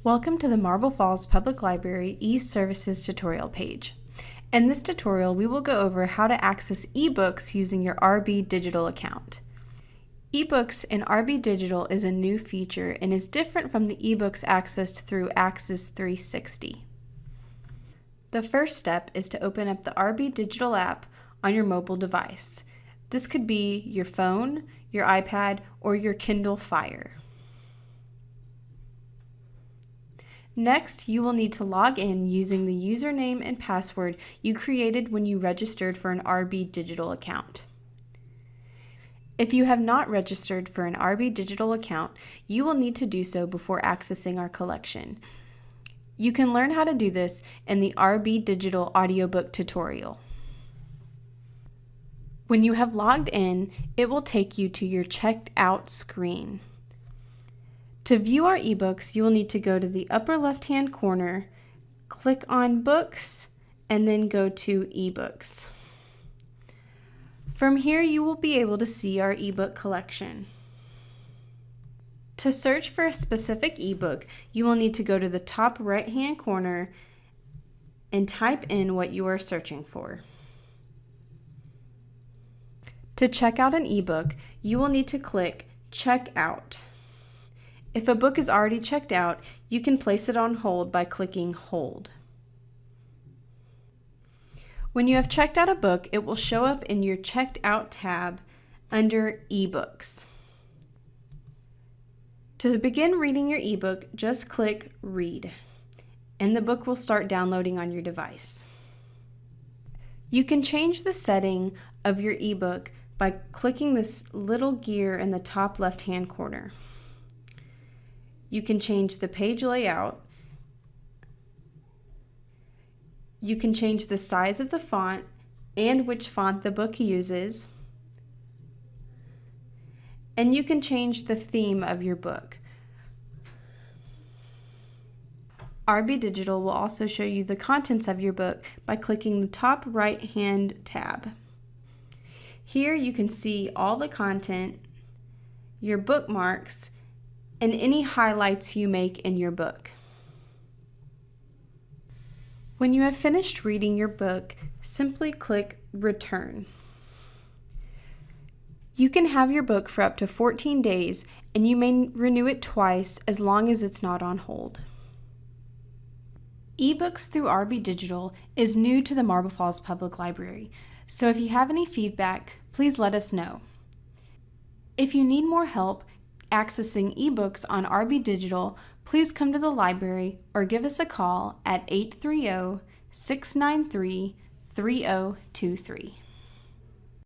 Welcome to the Marble Falls Public Library e-Services tutorial page. In this tutorial, we will go over how to access ebooks using your RBdigital account. Ebooks in RBdigital is a new feature and is different from the ebooks accessed through Access 360. The first step is to open up the RBdigital app on your mobile device. This could be your phone, your iPad, or your Kindle Fire. Next, you will need to log in using the username and password you created when you registered for an RBdigital account. If you have not registered for an RBdigital account, you will need to do so before accessing our collection. You can learn how to do this in the RBdigital audiobook tutorial. When you have logged in, it will take you to your checked out screen. To view our ebooks, you will need to go to the upper left-hand corner, click on Books, and then go to eBooks. From here, you will be able to see our ebook collection. To search for a specific ebook, you will need to go to the top right-hand corner and type in what you are searching for. To check out an ebook, you will need to click Check Out. If a book is already checked out, you can place it on hold by clicking Hold. When you have checked out a book, it will show up in your Checked Out tab under eBooks. To begin reading your ebook, just click Read, and the book will start downloading on your device. You can change the setting of your ebook by clicking this little gear in the top left-hand corner. You can change the page layout. You can change the size of the font and which font the book uses. And you can change the theme of your book. RBdigital will also show you the contents of your book by clicking the top right-hand tab. Here you can see all the content, your bookmarks, and any highlights you make in your book. When you have finished reading your book, simply click Return. You can have your book for up to 14 days, and you may renew it twice as long as it's not on hold. eBooks through RBdigital is new to the Marble Falls Public Library, so if you have any feedback, please let us know. If you need more help accessing ebooks on RBdigital, please come to the library or give us a call at 830-693-3023.